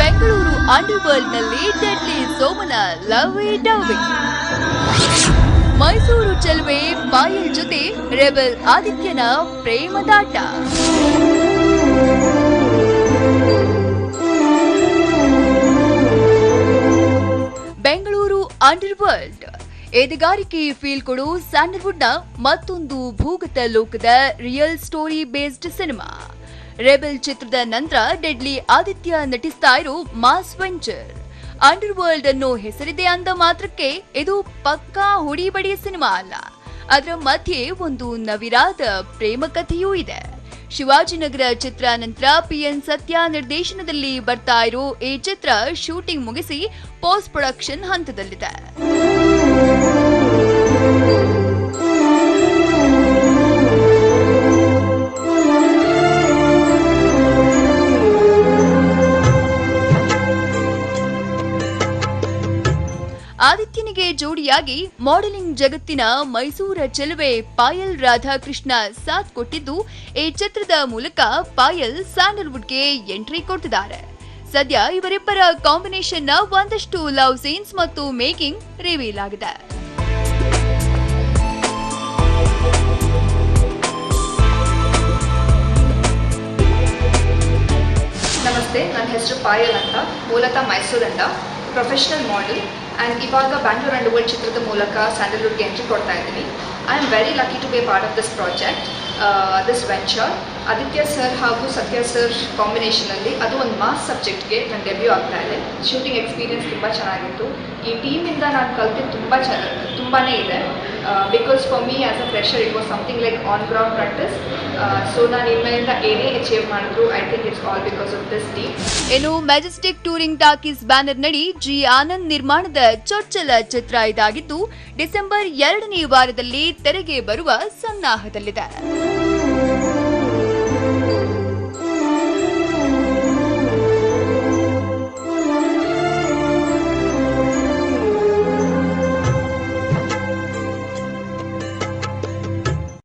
Bengaluru underworld ನಲ್ಲಿ deadly ಸೋಮನ love ಡವ್. ಮೈಸೂರು ಚೆಲುವೆ ಪಾಯಲ್ ಜೊತೆ ರೆಬೆಲ್ ಆದಿತ್ಯನ ಪ್ರೇಮದಾಟ. ಬೆಂಗಳೂರು ಅಂಡರ್ವರ್ಲ್ಡ್ ಎದೆಗಾರಿಕೆ ಫೀಲ್ ಕೊಡು ಸ್ಯಾಂಡಲ್ವುಡ್ನ ಮತ್ತೊಂದು ಭೂಗತ ಲೋಕದ real story based cinema. Rebel ಚಿತ್ರದ ನಂತರ ಡೆಡ್ಲಿ ಆದಿತ್ಯ ನಟಿಸ್ತಾ ಇರೋ ಮಾಸ್ ವೆಂಚರ್ ಅಂಡರ್ವರ್ಲ್ಡ್ ಅನ್ನೋ ಹೆಸರಿದೆ ಅಂದ ಮಾತ್ರಕ್ಕೆ ಇದು ಪಕ್ಕಾ ಹುಡಿಬಡಿ ಸಿನಿಮಾ ಅಲ್ಲ. ಅದರ ಮಧ್ಯೆ ಒಂದು ನವಿರಾದ ಪ್ರೇಮ ಕಥೆಯೂ ಇದೆ. ಶಿವಾಜಿನಗರ ಚಿತ್ರ ನಂತರ PN ಸತ್ಯ ನಿರ್ದೇಶನದಲ್ಲಿ ಬರ್ತಾ ಇರೋ ಈ ಚಿತ್ರ ಶೂಟಿಂಗ್ ಮುಗಿಸಿ ಪೋಸ್ಟ್ ಪ್ರೊಡಕ್ಷನ್ ಹಂತದಲ್ಲಿದೆ. ಆದಿತ್ಯನಿಗೆ ಜೋಡಿಯಾಗಿ ಮಾಡೆಲಿಂಗ್ ಜಗತ್ತಿನ ಮೈಸೂರ ಚೆಲುವೆ ಪಾಯಲ್ ರಾಧಾಕೃಷ್ಣ ಸಾಥ್ ಕೊಟ್ಟಿದ್ದು ಈ ಚಿತ್ರದ ಮೂಲಕ ಪಾಯಲ್ ಸ್ಯಾಂಡಲ್ವುಡ್ಗೆ ಎಂಟ್ರಿ ಕೊಟ್ಟಿದ್ದಾರೆ. ಸದ್ಯ ಇವರಿಬ್ಬರ ಕಾಂಬಿನೇಷನ್ ನ ಒಂದಷ್ಟು ಲವ್ ಸೀನ್ಸ್ ಮತ್ತು ಮೇಕಿಂಗ್ ರಿವೀಲ್ ಆಗಿದೆ. ನಮಸ್ತೆ, ನನ್ನ ಹೆಸರು ಪಾಯಲ್ ಅಂತ. ಮೂಲತಃ ಮೈಸೂರಿಂದ, ಪ್ರೊಫೆಷನಲ್ ಮಾಡೆಲ್ ಆ್ಯಂಡ್ ಇವಾಗ ಬ್ಯಾಂಗ್ಳೂರ್ ಅಂಡರ್ವರ್ಲ್ಡ್ ಚಿತ್ರದ ಮೂಲಕ ಸ್ಯಾಂಡಲ್ವುಡ್ಗೆ ಎಂಟ್ರಿ ಕೊಡ್ತಾ ಇದ್ದೀನಿ. I am very lucky to be part of this project, this venture. Aditya sir ಹಾಗೂ ಸತ್ಯ ಸರ್ ಕಾಂಬಿನೇಷನಲ್ಲಿ ಅದು ಒಂದು ಮಾಸ್ ಸಬ್ಜೆಕ್ಟ್ಗೆ ನನ್ನ ಡೆಬ್ಯೂ ಆಗ್ತಾ ಇದೆ. ಶೂಟಿಂಗ್ ಎಕ್ಸ್ಪೀರಿಯನ್ಸ್ ತುಂಬ ಚೆನ್ನಾಗಿತ್ತು. ಈ ಟೀಮಿಂದ ನಾನು ಕಲ್ತಿದ್ದು ತುಂಬಾ ಇದೆ. Because for me as a fresher it was something like on ground practice. So ನಾನು ಇನ್ಮೇಲಿಂದ ಏನೇ ಅಚೀವ್ ಮಾಡಿದ್ರು I think it's all because of this team. ಇನ್ನು ಮೆಜೆಸ್ಟಿಕ್ ಟೂರಿಂಗ್ ಟಾಕೀಸ್ ಬ್ಯಾನರ್ ನಡಿ G. ಆನಂದ್ ನಿರ್ಮಾಣದ ಚೊಚ್ಚಲ ಚಿತ್ರ ಇದಾಗಿದ್ದು ಡಿಸೆಂಬರ್ 2ನೇ ವಾರದಲ್ಲಿ ತೆರೆಗೆ ಬರುವ ಸನ್ನಾಹದಲ್ಲಿದೆ.